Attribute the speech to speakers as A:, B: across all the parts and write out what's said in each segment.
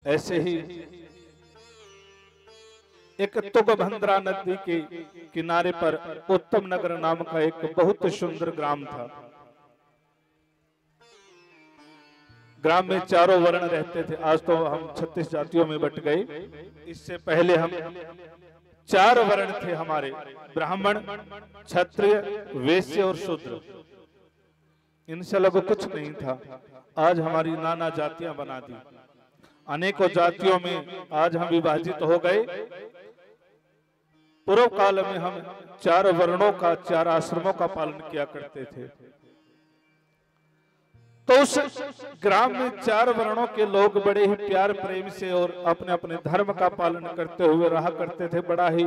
A: ऐसे ही एक तुंगभद्रा नदी के किनारे पर उत्तम नगर नाम का एक बहुत सुंदर ग्राम था। ग्राम में चारों वर्ण रहते थे। आज तो हम 36 जातियों में बट गए। इससे पहले हम 4 वर्ण थे हमारे, ब्राह्मण, क्षत्रिय, वैश्य और शूद्र। इनसे अलग कुछ नहीं था। आज हमारी नाना जातियां बना दी। अनेकों जातियों में आज हम विभाजित हो गए। पूर्व काल में हम 4 वर्णों का, 4 आश्रमों का पालन किया करते थे। तो उस ग्राम में 4 वर्णों के लोग बड़े ही प्यार प्रेम से और अपने अपने धर्म का पालन करते हुए रहा करते थे। बड़ा ही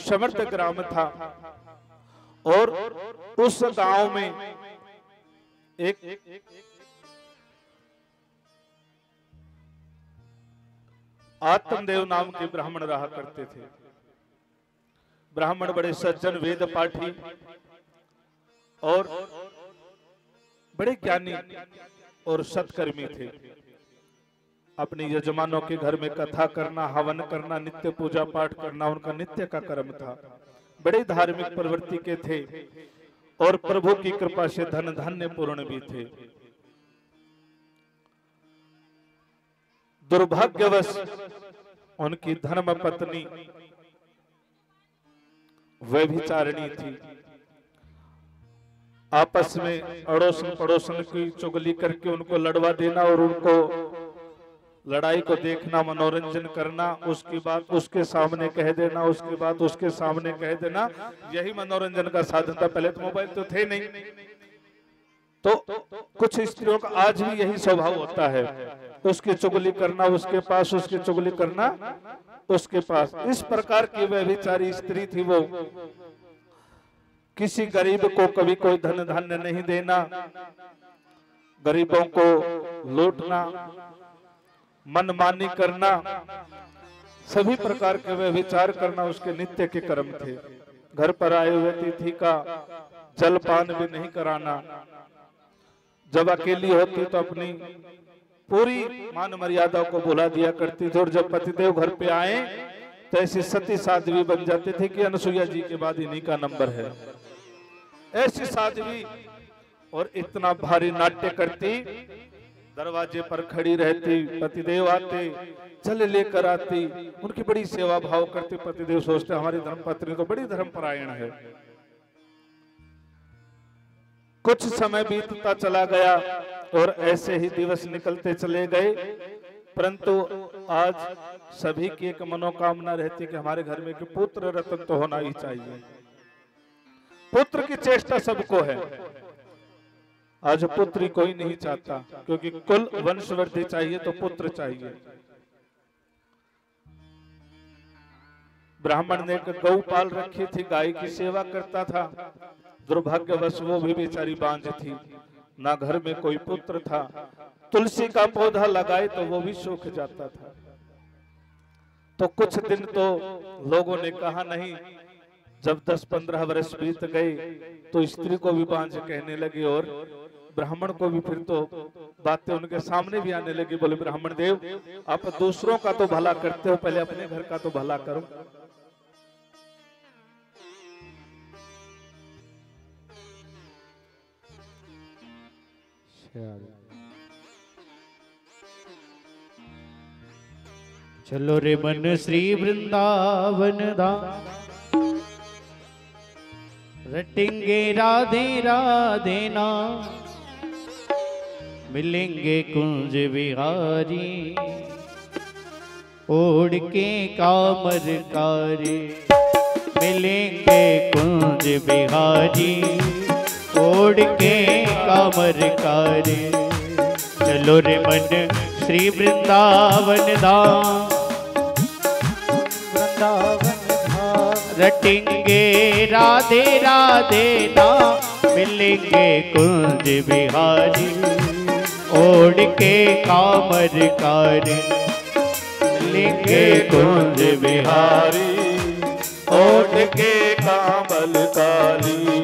A: समृद्ध ग्राम था। और उस गांव में एक आत्मदेव नाम के ब्राह्मण रहा करते थे। ब्राह्मण बड़े सज्जन, वेद पाठी और बड़े ज्ञानी और सत्कर्मी थे। अपने यजमानों के घर में कथा करना, हवन करना, नित्य पूजा पाठ करना उनका नित्य का कर्म था। बड़े धार्मिक प्रवृत्ति के थे और प्रभु की कृपा से धन धान्य पूर्ण भी थे। दुर्भाग्यवश उनकी धर्म पत्नी व्यभिचारिणी थी। आपस में अड़ोसन पड़ोसन की चुगली करके उनको लड़वा देना और उनको लड़ाई को देखना, मनोरंजन करना, उसकी बात उसके सामने कह देना, उसकी बात उसके सामने कह देना, यही मनोरंजन का साधन था। पहले तो मोबाइल तो थे नहीं। तो कुछ स्त्रियों का आज भी यही स्वभाव होता है, उसकी चुगली करना उसके पास, उसकी चुगली करना उसके पास। इस प्रकार की व्यभिचारी स्त्री थी वो। किसी गरीब को कभी कोई धन धान्य नहीं देना, गरीबों को लूटना, मनमानी करना, सभी प्रकार के व्यभिचार करना उसके नित्य के कर्म थे। घर पर आए हुए अतिथि का जलपान भी नहीं कराना। जब अकेली होती तो अपनी पूरी मान मर्यादा को भुला दिया करती थी। और जब पतिदेव घर पे आए तो ऐसी सती साध्वी बन जाती थी कि अनसुईया जी के बाद इन्हीं का नंबर है। ऐसी साध्वी और इतना भारी नाट्य करती, दरवाजे पर खड़ी रहती, पतिदेव आते, जल लेकर आती, उनकी बड़ी सेवा भाव करती। पतिदेव सोचते हमारी धर्मपत्नी तो बड़ी धर्मपरायण है। कुछ समय बीतता चला गया और ऐसे ही दिवस निकलते चले गए। परंतु आज सभी की एक मनोकामना रहती कि हमारे घर में कि पुत्र रत्न तो होना ही चाहिए। पुत्र की चेष्टा सबको है। आज पुत्री कोई नहीं चाहता, क्योंकि कुल वंशवृद्धि चाहिए तो पुत्र चाहिए। ब्राह्मण ने एक गौ पाल रखी थी, गाय की सेवा करता था। दुर्भाग्यवश वो भी बेचारी बांझ थी, ना घर में कोई पुत्र था। तुलसी का पौधा लगाए तो वो भी सूख जाता था। तो कुछ दिन तो लोगों ने कहा नहीं। जब 10-15 वर्ष बीत गए तो स्त्री को भी बांझ कहने लगे और ब्राह्मण को भी फिर तो बातें उनके सामने भी आने लगी। बोले ब्राह्मण देव, आप दूसरों का तो भला करते हो, पहले अपने घर का तो भला करो।
B: चलो रे मन श्री वृंदावन धाम, रटेंगे राधे राधे नाम, मिलेंगे कुंज विहारी, ओढ़ के कामर कारी। मिलेंगे कुंज विहारी, ओढ़ के कामर कारी। चलो रे मन श्री वृंदावन धाम, रटेंगे राधे राधे नाम, मिलेंगे कुंज बिहारी, ओढ़ के कामर कारी।
A: मिलेंगे कुंज बिहारी, ओढ़ के कामल कारी।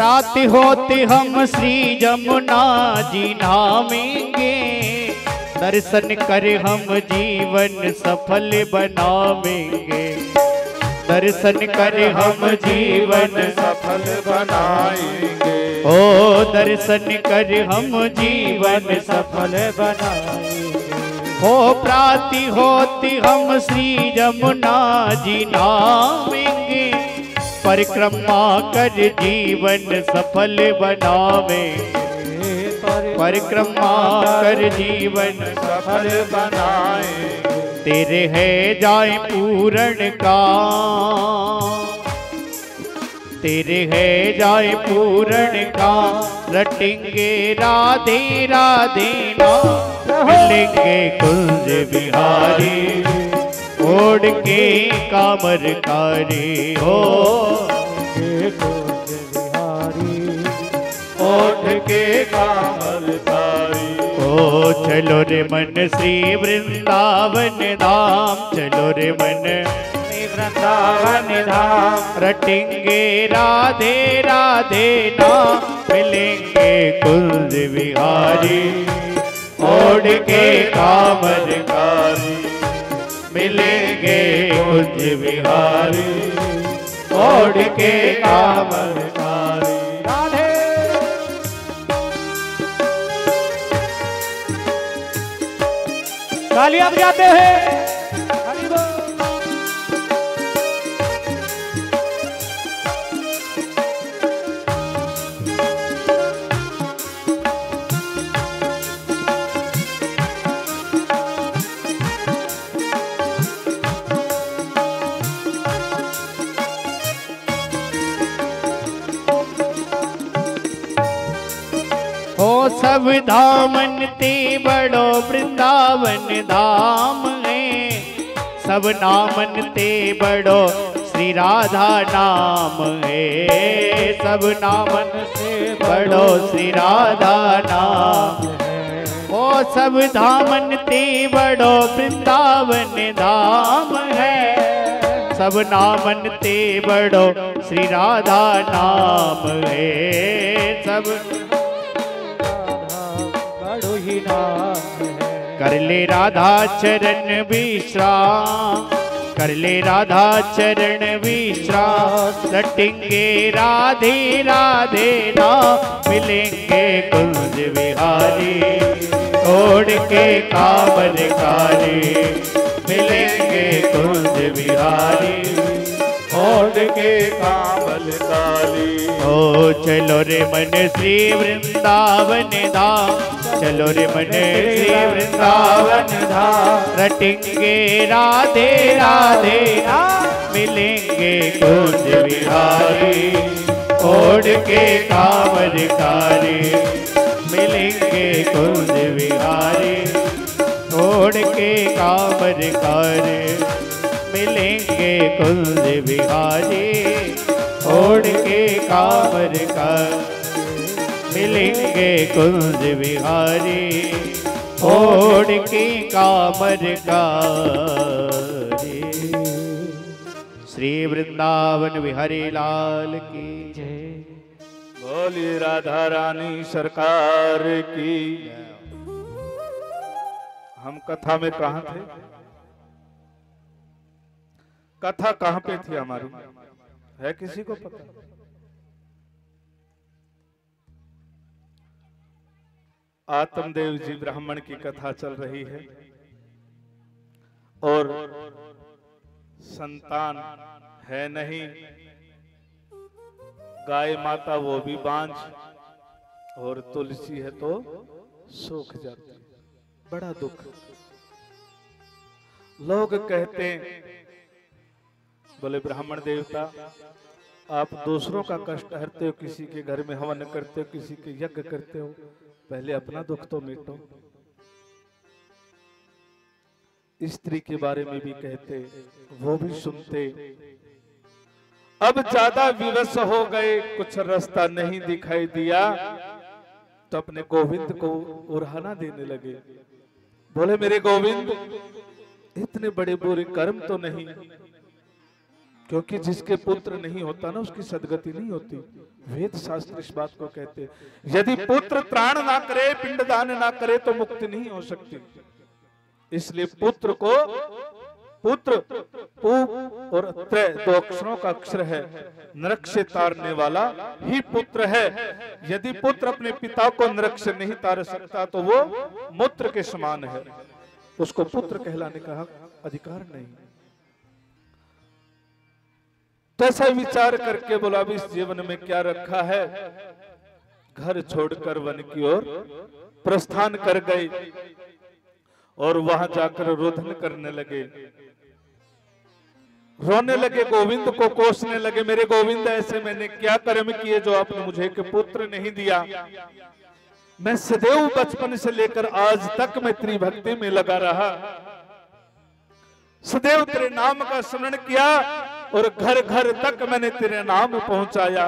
B: प्रातः होते हम श्री जमुना जी नामेंगे, दर्शन कर हम जीवन सफल बनावेंगे, दर्शन कर हम जीवन
A: सफल बनाएंगे।
B: ओ दर्शन कर हम जीवन सफल बनाएंगे। हो प्राति होती हम श्री जमुना जी नामेंगे, परिक्रमा कर जीवन सफल बनावेंगे, परिक्रमा कर जीवन
A: सफल बनाएंगे।
B: तेरे है जाए पूर्ण काम, तेरे है जाए पूर्ण काम, रटेंगे राधे राधे नाम, मिलेंगे कुंज बिहारी, ओढ़ के कामरकारी हो
C: कुंज बिहारी,
A: ओढ़ के कामरकारी।
B: ओ चलो रे मन श्री वृंदावन धाम, चलो रे मन
A: वृंदावन धाम,
B: रटेंगे राधे राधे नाम, मिलेंगे कुंज बिहारी, ओढ़ के कामरकारी, मिलेंगे कुंज बिहारी, ओढ़ के कामरकारी।
C: राधे तालियां बजाते हैं। हरि बोल।
B: हो सब धामन ते बड़ो वृंदावन धाम है, सब नामन ते बड़ो श्री राधा नाम है, सब नामन से बड़ो श्री राधा नाम है। हो सब धामन ते बड़ो वृंदावन धाम है, सब नामन ते बड़ो श्री राधा नाम है, सब
C: बड़ो ही नाम है।
B: कर ले राधा चरण विश्राम, कर ले राधा चरण विश्राम, रटेंगे राधे राधे नाम, मिलेंगे कुंज बिहारी, ओढ़ के कामरकारी, मिलेंगे कुंज बिहारी,
A: ओढ़ के कामरकारी।
B: ओ चलो रे मन श्री वृंदावन धाम, चलो रे मन श्री वृंदावन धाम, रटेंगे राधे राधे नाम, मिलेंगे कुंज बिहारी, ओढ़ के कामरकारी, मिलेंगे कुंज बिहारी, ओढ़ के कामरकारी, मिलेंगे कुंज बिहारी, ओढ़ के कामरकारी, मिलेंगे कुंज बिहारी, ओढ़ के कामरकारी। श्री वृंदावन बिहारी लाल की जय।
A: बोली राधा रानी सरकार की। हम कथा में कहाँ थे? कथा कहाँ पे थी हमारी? है किसी को पता? आत्मदेव जी ब्राह्मण की कथा चल रही है और संतान है नहीं, गाय माता वो भी बांझ, और तुलसी है तो सूख जाती। बड़ा दुख। लोग कहते बोले ब्राह्मण देवता आप दूसरों का कष्ट हरते हो, किसी के घर में हवन करते हो, किसी के यज्ञ करते हो, पहले अपना दुख तो मिटो। स्त्री के बारे में भी कहते, वो भी सुनते। अब ज्यादा विवश हो गए, कुछ रास्ता नहीं दिखाई दिया तो अपने गोविंद को उरहाना देने लगे। बोले मेरे गोविंद इतने बड़े बुरे कर्म तो नहीं, क्योंकि जिसके पुत्र नहीं होता ना उसकी सदगति नहीं होती। वेद शास्त्र इस बात को कहते हैं, यदि पुत्र त्राण ना करे, पिंडदान ना करे तो मुक्ति नहीं हो सकती। इसलिए पुत्र को, पुत्र पू और त्रय दो अक्षरों का अक्षर है, नरक से तारने वाला ही पुत्र है। यदि पुत्र अपने पिता को नरक से नहीं तार सकता तो वो मूत्र के समान है, उसको पुत्र कहलाने का अधिकार नहीं। तो ऐसा विचार करके बोला भी इस जीवन में क्या रखा है, घर छोड़कर वन की ओर प्रस्थान कर गए और वहां जाकर रोदन करने लगे, रोने लगे, गोविंद को कोसने लगे, मेरे गोविंद ऐसे मैंने क्या कर्म किए जो आपने मुझे एक पुत्र नहीं दिया। मैं सदैव बचपन से लेकर आज तक मैं तेरी भक्ति में लगा रहा, सदैव तेरे नाम का स्मरण किया और घर घर तक मैंने तेरे नाम पहुंचाया,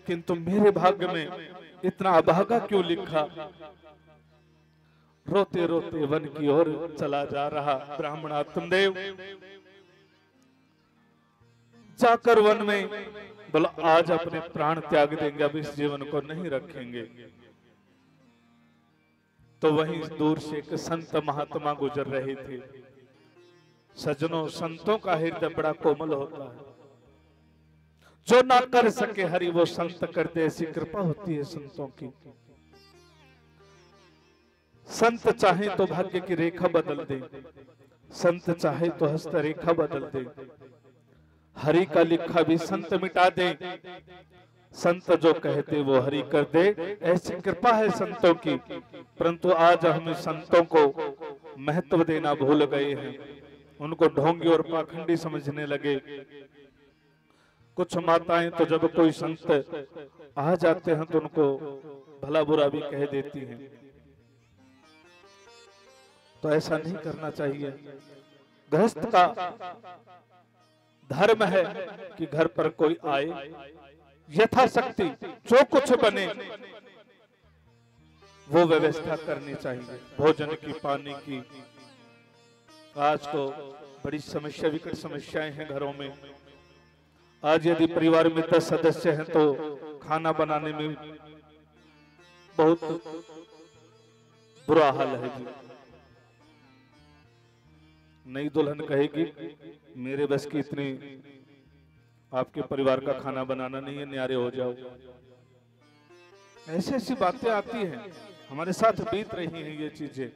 A: किंतु मेरे भाग्य में इतना अभागा क्यों लिखा। रोते रोते वन की ओर चला जा रहा ब्राह्मणात्म देव। जाकर वन में बोला आज अपने प्राण त्याग देंगे, अब इस जीवन को नहीं रखेंगे। तो वहीं दूर से एक संत महात्मा गुजर रहे थे। सज्जनों, संतों का हृदय बड़ा कोमल होता है, जो ना कर सके हरि वो संत कर दे, ऐसी कृपा होती है संतों की। संत चाहे तो भाग्य की रेखा बदल दे, संत चाहे तो हस्त रेखा बदल दे, हरि का लिखा भी संत मिटा दे, संत जो कहते वो हरि कर दे, ऐसी कृपा है संतों की। परंतु आज हम संतों को महत्व देना भूल गए हैं, उनको ढोंगी और पाखंडी समझने लगे। कुछ माताएं तो जब कोई संत आ जाते हैं तो उनको भला बुरा भी कह देती हैं, तो ऐसा नहीं करना चाहिए। गृहस्थ का धर्म है कि घर पर कोई आए, यथाशक्ति जो कुछ बने वो व्यवस्था करनी चाहिए, भोजन की, पानी की। आज तो बड़ी समस्या, विकट समस्याएं हैं घरों में। आज यदि परिवार में 10 सदस्य हैं तो खाना बनाने में बहुत बुरा हाल है जी। नई दुल्हन कहेगी मेरे बस की इतनी आपके परिवार का खाना बनाना नहीं है, न्यारे हो जाओ। ऐसी ऐसी बातें आती हैं, हमारे साथ बीत रही हैं ये चीजें,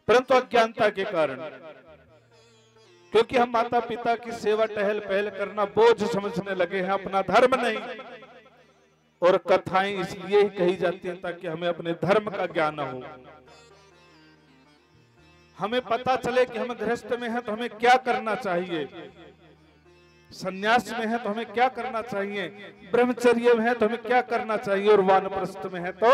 A: परंतु अज्ञानता के कारण, क्योंकि हम माता पिता की सेवा टहल पहल करना बोझ समझने लगे हैं, अपना धर्म नहीं। और कथाएं इसलिए ही कही जाती हैं ताकि हमें अपने धर्म का ज्ञान हो, हमें पता चले कि हम गृहस्थ में हैं तो हमें क्या करना चाहिए, संन्यास में है तो हमें क्या करना चाहिए, ब्रह्मचर्य में है तो हमें क्या करना चाहिए, और वानप्रस्थ में है तो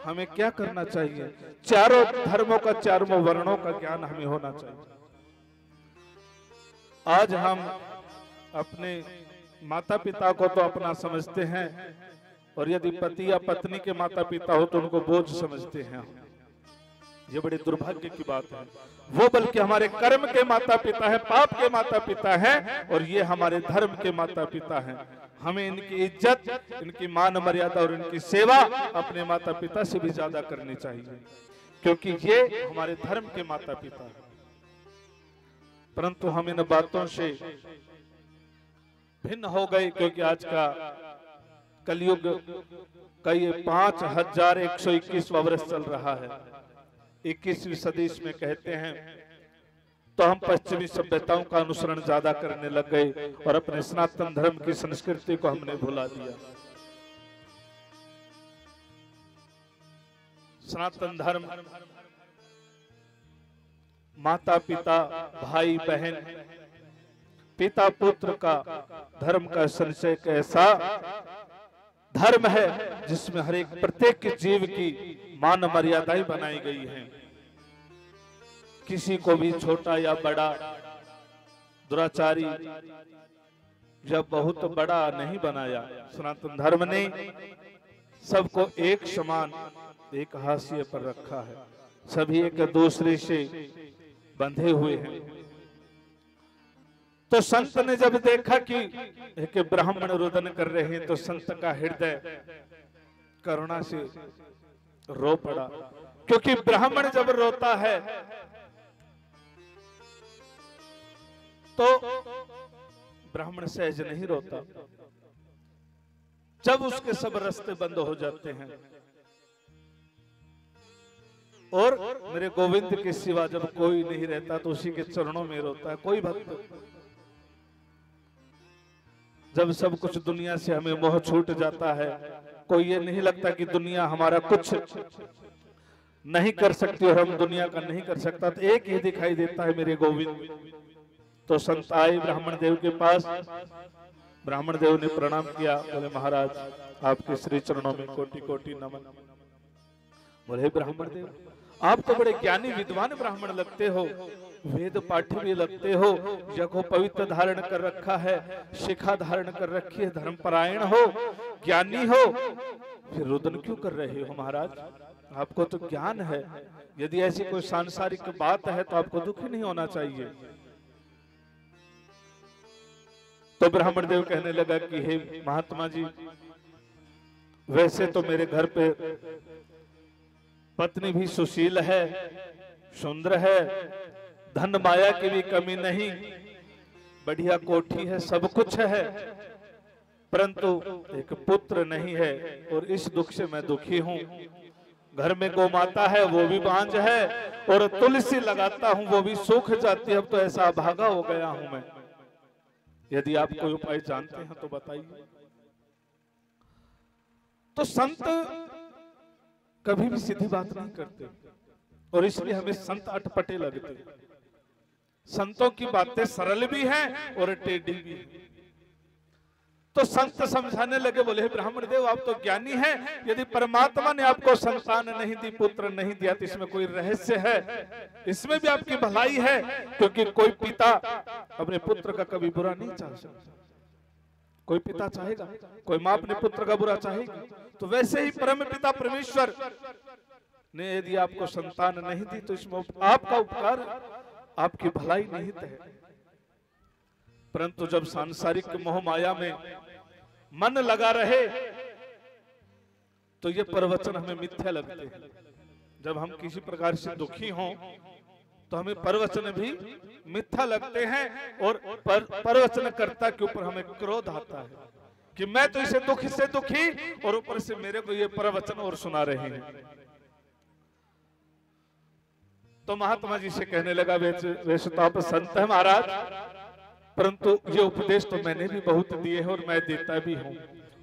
A: हमें क्या करना चाहिए। चारों धर्मों का, चारों वर्णों का ज्ञान हमें होना चाहिए। आज हम अपने माता पिता को तो अपना समझते हैं, और यदि पति या पत्नी के माता पिता हो तो उनको बोझ समझते हैं। ये बड़े दुर्भाग्य की बात है। वो बल्कि हमारे कर्म के माता पिता है, पाप के माता पिता हैं, और ये हमारे धर्म के माता पिता हैं। हमें इनकी इज्जत, इनकी मान मर्यादा और इनकी सेवा अपने माता पिता से भी ज्यादा करनी चाहिए, क्योंकि ये हमारे धर्म के माता पिता हैं। परंतु हम इन बातों से भिन्न हो गए, क्योंकि आज का कलयुग का ये 5121वां वर्ष चल रहा है। 21वीं सदी में कहते हैं, तो हम पश्चिमी सभ्यताओं का अनुसरण ज्यादा करने लग गए और अपने सनातन धर्म की संस्कृति को हमने भुला दिया। सनातन धर्म माता पिता, भाई बहन, पिता पुत्र का धर्म का संचय एक ऐसा धर्म है जिसमें हर एक प्रत्येक जीव की मान मर्यादाएं बनाई गई हैं। किसी को भी छोटा या बड़ा, दुराचारी या बहुत बड़ा नहीं बनाया। सनातन धर्म ने सबको एक समान, एक हाशिए पर रखा है। सभी एक दूसरे से बंधे हुए हैं। तो संत ने जब देखा कि ब्राह्मण रुदन कर रहे हैं तो संत का हृदय करुणा से रो पड़ा, क्योंकि ब्राह्मण जब रोता है तो ब्राह्मण सहज नहीं रोता, जब उसके सब रास्ते बंद हो जाते हैं और मेरे गोविंद के सिवा जब कोई नहीं रहता तो उसी के चरणों में रोता है। कोई भक्त जब सब कुछ दुनिया से हमें मोह छूट जाता है, कोई ये नहीं लगता कि दुनिया हमारा कुछ नहीं कर सकती और हम दुनिया का नहीं कर सकता, तो एक ही दिखाई देता है मेरे गोविंद। तो संत आए ब्राह्मण देव के पास, ब्राह्मण देव ने प्रणाम किया, बोले महाराज आपके श्री चरणों में कोटि कोटि नमन। बोले ब्राह्मण देव आप तो बड़े ज्ञानी विद्वान ब्राह्मण लगते हो, वेद पाठी भी लगते हो, जगो पवित्र धारण कर रखा है, शिखा धारण कर रखी है, धर्मपरायण हो, ज्ञानी हो, फिर रुदन क्यों कर रहे हो महाराज? आपको तो ज्ञान है, यदि ऐसी कोई सांसारिक बात है तो आपको दुखी नहीं होना चाहिए। तो ब्राह्मण देव कहने लगा कि हे महात्मा जी, वैसे तो मेरे घर पे पत्नी भी सुशील है, सुंदर है, धन माया की भी कमी नहीं, बढ़िया कोठी है, सब कुछ है, परंतु एक पुत्र नहीं है और इस दुख से मैं दुखी हूं। घर में गौ माता है वो भी बांझ है और तुलसी लगाता हूं वो भी सूख जाती है, अब तो ऐसा अभागा हो गया हूं मैं। यदि आप कोई उपाय जानते हैं तो बताइए। तो संत कभी भी सीधी बात नहीं करते और इसलिए हमें संत अटपटे लगते। संतों की बातें सरल भी हैं और टेढ़ी भी हैं। तो संत समझाने लगे, बोले ब्राह्मण देव आप तो ज्ञानी हैं, यदि परमात्मा ने आपको संतान नहीं दी, पुत्र नहीं दिया, तो इसमें कोई रहस्य है, इसमें भी आपकी भलाई है, क्योंकि कोई पिता अपने पुत्र का कभी बुरा नहीं चाह सकता। कोई पिता चाहेगा, कोई माँ अपने पुत्र का बुरा चाहेगी, तो वैसे ही परम पिता परमेश्वर ने यदि आपको संतान नहीं दी तो इसमें आपका उपकार, आपकी भलाई निहित है। परंतु जब सांसारिक मोह माया में मन लगा रहे तो ये प्रवचन हमें मिथ्या लगते हैं। जब हम किसी प्रकार से दुखी हों तो हमें प्रवचन भी मिथ्या लगते हैं और प्रवचनकर्ता के ऊपर हमें क्रोध आता है कि मैं तो इसे दुख से दुखी और ऊपर से मेरे को ये प्रवचन और सुना रहे हैं। तो महात्मा जी से कहने लगा, वैसे तो आप संत हैं महाराज, परंतु ये उपदेश तो मैंने भी बहुत दिए हैं और मैं देता भी हूं,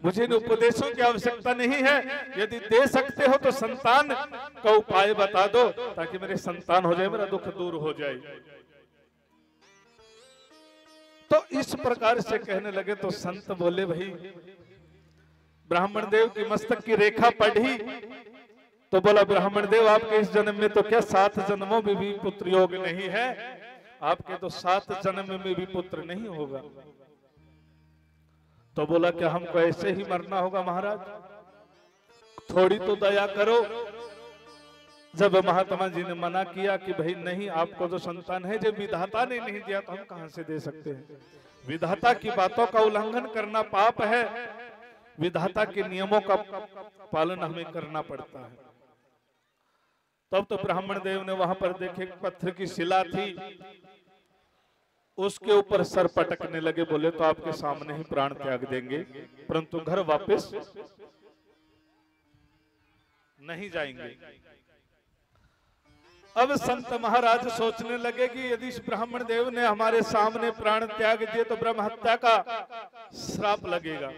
A: मुझे इन उपदेशों की आवश्यकता नहीं है। यदि दे सकते हो तो संतान का उपाय बता दो ताकि मेरे संतान हो जाए, मेरा दुख दूर हो जाए। तो इस प्रकार से कहने लगे तो संत बोले, भाई ब्राह्मण देव की मस्तक की रेखा पढ़ी तो बोला, ब्राह्मण देव आपके इस जन्म में तो क्या 7 जन्मों में भी पुत्र योग नहीं है, आपके तो 7 जन्म में भी पुत्र नहीं होगा। तो बोला, क्या हमको ऐसे ही मरना होगा महाराज? थोड़ी तो दया करो। जब महात्मा जी ने मना किया कि भाई नहीं, आपको तो संतान है, जब विधाता ने नहीं दिया तो हम कहां से दे सकते हैं? विधाता की बातों का उल्लंघन करना पाप है, विधाता के नियमों का पालन हमें करना पड़ता है। तब तो ब्राह्मण देव ने वहां पर देखे पत्थर की शिला थी, उसके ऊपर सर पटकने लगे, बोले तो आपके सामने ही प्राण त्याग देंगे, परंतु घर वापस नहीं जाएंगे। अब संत महाराज सोचने लगे कि यदि इस ब्राह्मण देव ने हमारे सामने प्राण त्याग दिए तो ब्रह्म हत्या का श्राप लगेगा।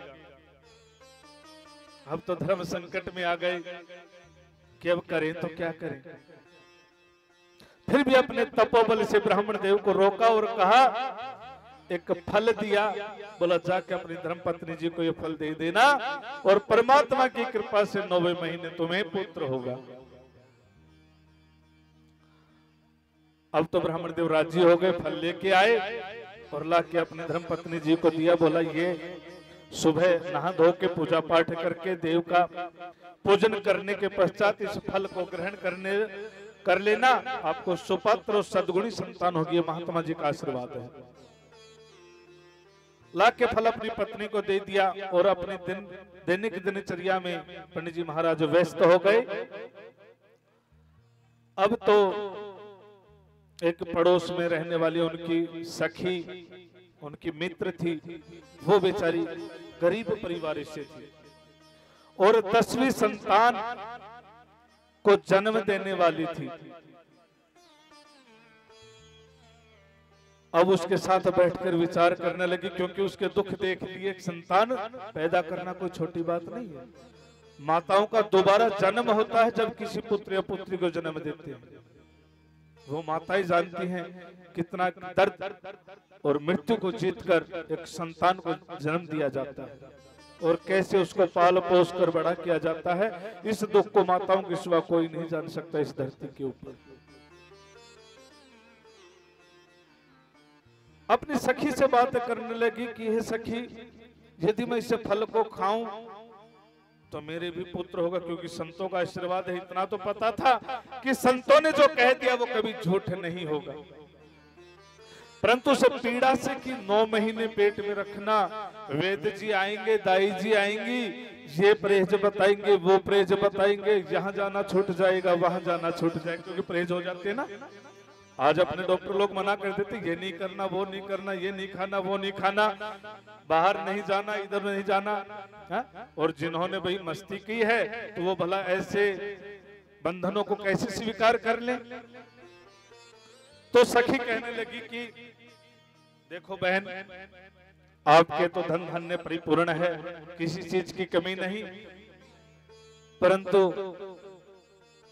A: अब तो धर्म संकट में आ गए कि अब करें तो क्या करें। फिर भी अपने तपोबल से ब्राह्मण देव को रोका और कहा, एक फल दिया, बोला जाके अपनी धर्मपत्नी जी को ये फल दे देना और परमात्मा की कृपा से 9वें महीने तुम्हें पुत्र होगा। अब तो ब्राह्मण देव राजी हो गए, फल लेके आए और लाके अपनी धर्मपत्नी जी को दिया। बोला, ये सुबह नहा धो के पूजा पाठ करके देव का पूजन करने के पश्चात इस फल को ग्रहण कर लेना, आपको सुपात्र और सद्गुणी संतान होगी। महात्मा जी का आशीर्वाद है। ला के फल अपनी पत्नी को दे दिया और अपनी दैनिक दिनचर्या में पंडित जी महाराज व्यस्त हो गए। अब तो एक पड़ोस में रहने वाली उनकी सखी, उनकी मित्र थी, वो बेचारी गरीब परिवार से थी और 10वीं संतान को जन्म देने वाली थी। अब उसके साथ बैठकर विचार करने लगी, क्योंकि उसके दुख देख लिए। एक संतान पैदा करना कोई छोटी बात नहीं है। माताओं का दोबारा जन्म होता है जब किसी पुत्र या पुत्री को जन्म देते हैं। वो माताएं जानती हैं कितना दर्द और मृत्यु को जीतकर एक संतान को जन्म दिया जाता है और कैसे उसको पाल पोस कर बड़ा किया जाता है। इस दुख को माताओं के सिवा कोई नहीं जान सकता इस धरती के ऊपर। अपनी सखी से बात करने लगी कि हे सखी, यदि मैं इस फल को खाऊं तो मेरे भी पुत्र होगा, क्योंकि संतों का आशीर्वाद है। इतना तो पता था कि संतों ने जो कह दिया वो कभी झूठ नहीं होगा। परंतु सब पीड़ा से कि 9 महीने पेट में रखना, वेद जी आएंगे, दाई जी आएंगी, ये परहेज बताएंगे, वो परहेज बताएंगे, यहाँ जाना छूट जाएगा, वहां जाना छूट जाएगा, क्योंकि परहेज हो जाते हैं ना। आज अपने डॉक्टर लोग मना कर देते, ये नहीं करना, वो नहीं करना, ये नहीं खाना, वो नहीं खाना, बाहर नहीं जाना, इधर नहीं जाना हा? और जिन्होंने भाई मस्ती की है तो वो भला ऐसे बंधनों को कैसे स्वीकार कर ले। तो सखी कहने लगी कि देखो बहन, आपके तो धन धन्य परिपूर्ण है, किसी चीज की कमी नहीं, परंतु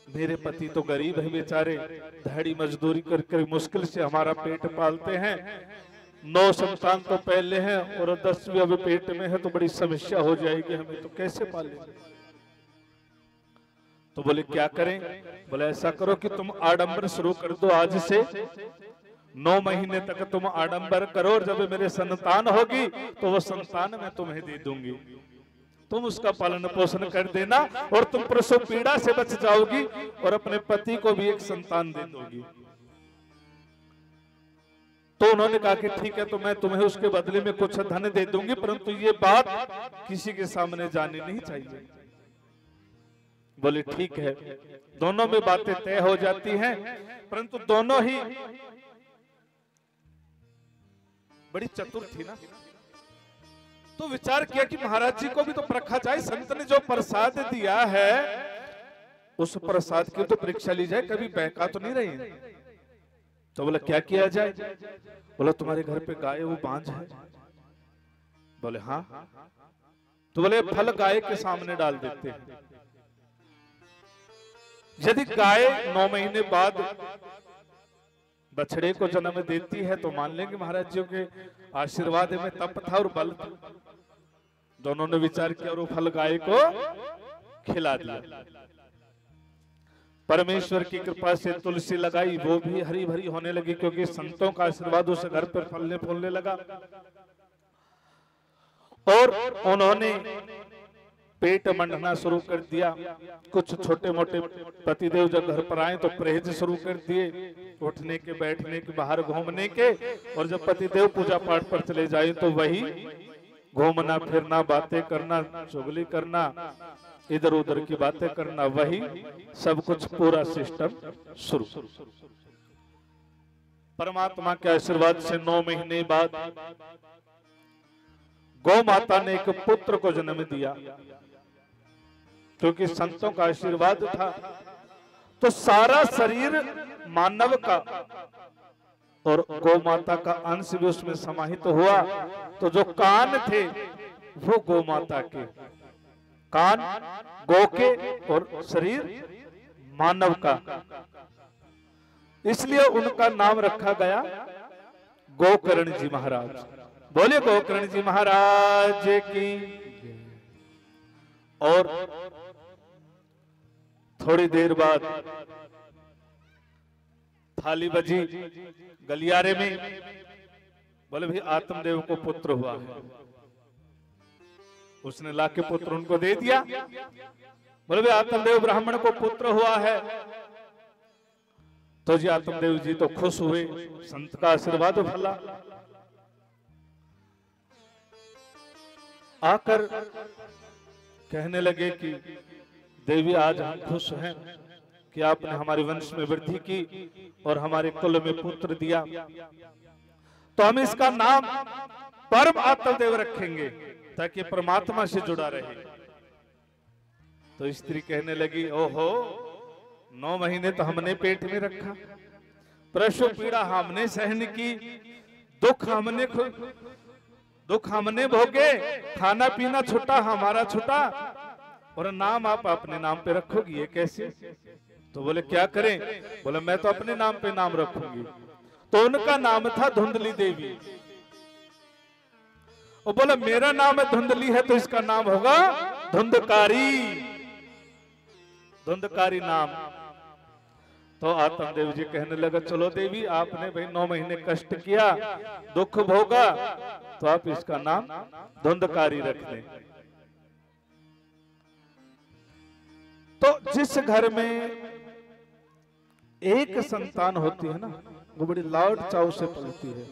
A: मेरे पति तो गरीब है बेचारे, दिहाड़ी मजदूरी कर मुश्किल से हमारा पेट पालते हैं। 9 संतान तो पहले हैं और 10वीं अभी पेट में है, तो बड़ी समस्या हो जाएगी, हमें तो कैसे पालेंगे। तो बोले क्या करें? बोले ऐसा करो कि तुम आडंबर शुरू कर दो, आज से 9 महीने तक तुम आडंबर करो, और जब मेरे संतान होगी तो वो संतान मैं तुम्हें दे दूंगी, तुम उसका पालन पोषण कर देना और तुम प्रसव पीड़ा से बच जाओगी और अपने पति को भी एक संतान दे दोगी। तो उन्होंने कहा कि ठीक है, तो मैं तुम्हें उसके बदले में कुछ धन दे दूंगी, परंतु ये बात किसी के सामने जानी नहीं चाहिए। बोले ठीक है। दोनों में बातें तय हो जाती हैं, परंतु दोनों ही बड़ी चतुर थी ना। तो विचार किया कि महाराज जी को भी तो परखा जाए, संत ने जो प्रसाद दिया है उस प्रसाद की तो परीक्षा ली जाए, कभी बहका तो नहीं रही। तो बोला क्या किया जाए? बोला तुम्हारे घर पे गाय वो बांझ है? बोले हाँ। तो बोले फल गाय के सामने डाल देते हैं, यदि गाय 9 महीने बाद बछड़े को जन्म देती है तो मान लेंगे महाराज जी के आशीर्वाद में तप था और बल था। दोनों ने विचार किया और वो फल गाय को खिला दिया। परमेश्वर की कृपा से तुलसी लगाई, वो भी हरी भरी होने लगी, क्योंकि संतों का आशीर्वाद उस घर पर फलने फूलने लगा। और उन्होंने पेट मंडना शुरू कर दिया। कुछ छोटे मोटे पतिदेव जब घर पर आए तो परहेज शुरू कर दिए, उठने के, बैठने के, बाहर घूमने के। और जब पतिदेव पूजा पाठ पर चले जाए तो वही घूमना फिरना, बातें करना, चुगली करना, इधर उधर की बातें करना, वही सब कुछ पूरा सिस्टम शुरू। परमात्मा के आशीर्वाद से 9 महीने बाद गौ माता ने एक पुत्र को जन्म दिया, क्योंकि संतों का आशीर्वाद था। तो सारा शरीर मानव का और गौ माता का अंश भी उसमें समाहित हुआ। तो जो कान थे वो गौ माता के, कान गौ के और शरीर मानव का, इसलिए उनका नाम रखा गया गोकर्ण जी महाराज। बोले गोकर्ण जी महाराज की। और थोड़ी देर बाद थाली बजी गलियारे में। बोले भाई आत्मदेव को पुत्र हुआ है। उसने लाके पुत्र उनको दे दिया। बोले भाई आत्मदेव ब्राह्मण को पुत्र हुआ है। तो जी आत्मदेव जी तो खुश हुए, संत का आशीर्वाद फला। आकर कहने लगे कि देवी आज हम खुश हैं कि आपने हमारे वंश में वृद्धि की और हमारे कुल में पुत्र दिया, तो हम इसका नाम परम आत्मदेव रखेंगे ताकि परमात्मा से जुड़ा रहे। तो स्त्री कहने लगी, ओहो 9 महीने तो हमने पेट में रखा, प्रसव पीड़ा हमने सहन की, दुख हमने भोगे, खाना पीना छुटा हमारा छुटा, और नाम आप अपने नाम पे रखोगी, ये कैसे? तो बोले क्या करें? बोले मैं तो अपने नाम पे नाम रखूंगी। तो उनका नाम था धुंधली देवी। वो बोला मेरा नाम है धुंधली है तो इसका नाम होगा धुंधकारी, धुंधकारी नाम। तो आत्मदेव जी कहने लगा चलो देवी आपने भाई 9 महीने कष्ट किया, दुख भोगा, तो आप इसका नाम धुंधकारी रख दें। तो जिस घर में एक संतान होती है ना, वो बड़ी लाड चाव से पलती है,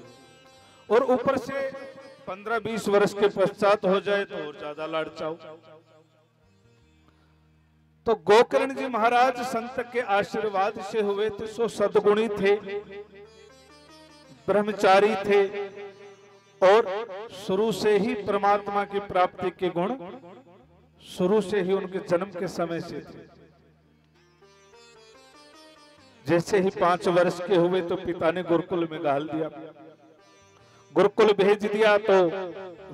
A: और ऊपर से 15-20 वर्ष के पश्चात हो जाए तो और ज्यादा लाड चाव। तो गोकर्ण जी महाराज संत के आशीर्वाद से हुए थे, सो सद्गुणी थे, ब्रह्मचारी थे, और शुरू से ही परमात्मा की प्राप्ति के गुण शुरू से ही उनके जन्म के समय से थे। जैसे ही 5 वर्ष के हुए तो पिता ने गुरुकुल में डाल दिया, गुरुकुल भेज दिया, तो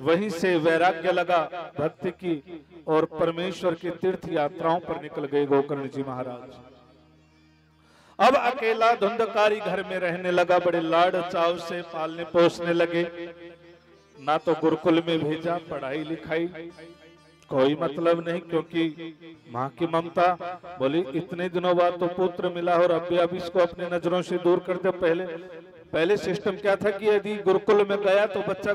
A: वहीं से वैराग्य लगा भक्ति की और परमेश्वर की तीर्थ यात्राओं पर निकल गए गोकर्ण जी महाराज। अब अकेला धुंधकारी घर में रहने लगा, बड़े लाड चाव से पालने पोसने लगे। ना तो गुरुकुल में भेजा, पढ़ाई लिखाई कोई मतलब नहीं, क्योंकि माँ की ममता। बोली इतने दिनों बाद तो पुत्र मिला और अब इसको अपनी नजरों से दूर कर दे। पहले सिस्टम क्या था कि यदि गुरुकुल में गया तो बच्चा